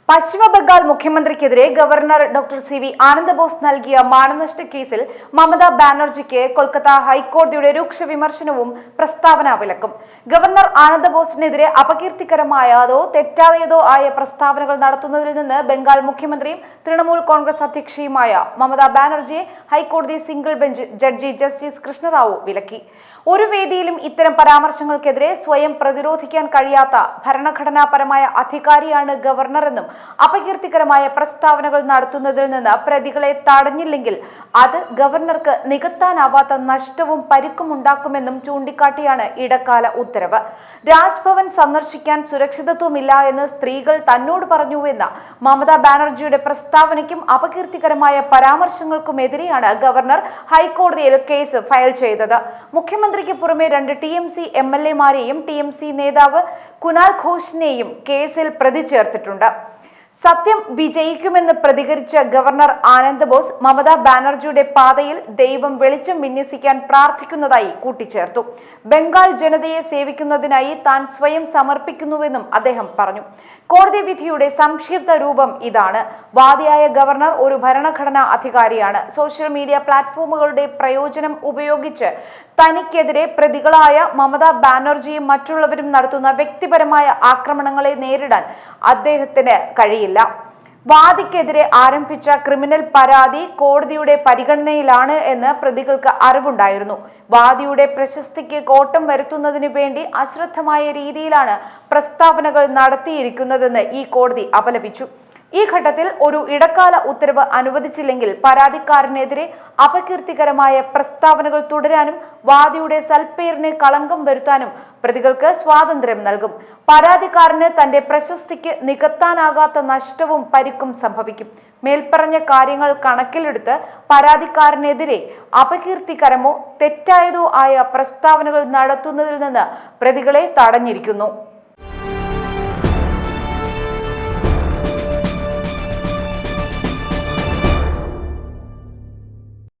പശ്ചിമ ബംഗാൾ മുഖ്യമന്ത്രിക്കെതിരെ governor doctor CV. Ananda Bose നൽകിയ മാനനഷ്ട കേസിൽ മമതാ ബാനർജിക്ക് കൊൽക്കത്ത ഹൈക്കോടതിയുടെ രൂക്ഷ വിമർശനവും പ്രസ്താവന വിലക്കും. ഗവർണർ ആനന്ദബോസിനെതിരെ അപകീർത്തികരമായതോ തെറ്റായതോ ആയ പ്രസ്താവനകൾ നടത്തുന്നതിൽ നിന്ന് ബംഗാൾ മുഖ്യമന്ത്രിയും തൃണമൂൽ കോൺഗ്രസ് അധ്യക്ഷയുമായ മമതാ ബാനർജിയെ ഹൈക്കോടതി single bench judge justice Krishna Rao വിലക്കി. ഒരു വേദിയിലും ഇത്തരം പരാമർശങ്ങൾക്കെതിരെ സ്വയം പ്രതിരോധിക്കാൻ കഴിയാത്ത ഭരണഘടനാപരമായ അധികാരിയാണ് ഗവർണറെന്നും അപകീർത്തികരമായ പ്രസ്താവനകൾ നടത്തുന്നതിൽ നിന്ന് പ്രതികളെ തടഞ്ഞില്ലെങ്കിൽ അത് ഗവർണർക്ക് നികത്താനാവാത്ത നഷ്ടവും പരിക്കും ഉണ്ടാക്കുമെന്നും ചൂണ്ടിക്കാട്ടിയാണ് ഇടക്കാല ഉത്തരവ്. രാജ്ഭവൻ സന്ദർശിക്കാൻ സുരക്ഷിതത്വമില്ല എന്ന് സ്ത്രീകൾ തന്നോട് പറഞ്ഞുവെന്ന മമതാ ബാനർജിയുടെ പ്രസ്താവനയ്ക്കും അപകീർത്തികരമായ പരാമർശങ്ങൾക്കുമെതിരെയാണ് ഗവർണർ ഹൈക്കോടതിയിൽ കേസ് ഫയൽ ചെയ്തത്. മുഖ്യമന്ത്രിക്ക് പുറമെ 2 TMC MLA-മാരെയും TMC നേതാവ് കുനാൽ ഘോഷിനെയും കേസിൽ പ്രതി ചേർത്തിട്ടുണ്ട്. സത്യം വിജയിക്കുമെന്ന് പ്രതികരിച്ച ഗവർണർ ആനന്ദബോസ് മമതാ ബാനർജിയുടെ പാതയിൽ ദൈവം വെളിച്ചം വിന്യസിക്കാൻ പ്രാർത്ഥിക്കുന്നതായി കൂട്ടിച്ചേർത്തു. ബംഗാൾ ജനതയെ സേവിക്കുന്നതിനായി താൻ സ്വയം സമർപ്പിക്കുന്നുവെന്നും അദ്ദേഹം പറഞ്ഞു. കോടതി വിധിയുടെ സംക്ഷിപ്ത രൂപം ഇതാണ്. വാദിയായ ഗവർണർ ഒരു ഭരണഘടനാ അധികാരിയാണ്. സോഷ്യൽ മീഡിയ പ്ലാറ്റ്ഫോമുകളുടെ പ്രയോജനം ഉപയോഗിച്ച് തനിക്കെതിരെ പ്രതികളായ മമതാ ബാനർജിയും മറ്റുള്ളവരും നടത്തുന്ന വ്യക്തിപരമായ ആക്രമണങ്ങളെ നേരിടാൻ അദ്ദേഹത്തിന് കഴിയില്ല. വാദിക്കെതിരെ ആരംഭിച്ച ക്രിമിനൽ പരാതി കോടതിയുടെ പരിഗണനയിലാണ് എന്ന് പ്രതികൾക്ക് അറിവുണ്ടായിരുന്നു. വാദിയുടെ പ്രശസ്തിക്ക് കോട്ടം വരുത്തുന്നതിന് വേണ്ടി അശ്രദ്ധമായ രീതിയിലാണ് പ്രസ്താവനകൾ നടത്തിയിരിക്കുന്നതെന്ന് ഈ കോടതി അപലപിച്ചു. ഈ ഘട്ടത്തിൽ ഒരു ഇടക്കാല ഉത്തരവ് അനുവദിച്ചില്ലെങ്കിൽ പരാതിക്കാരനെതിരെ അപകീർത്തികരമായ പ്രസ്താവനകൾ തുടരാനും വാദിയുടെ സൽപ്പേരിന് കളങ്കം വരുത്താനും പ്രതികൾക്ക് സ്വാതന്ത്ര്യം നൽകും. പരാതിക്കാരന് തന്റെ പ്രശസ്തിക്ക് നികത്താനാകാത്ത നഷ്ടവും പരിക്കും സംഭവിക്കും. മേൽപ്പറഞ്ഞ കാര്യങ്ങൾ കണക്കിലെടുത്ത് പരാതിക്കാരനെതിരെ അപകീർത്തികരമോ തെറ്റായതോ ആയ പ്രസ്താവനകൾ നടത്തുന്നതിൽ നിന്ന് പ്രതികളെ തടഞ്ഞിരിക്കുന്നു.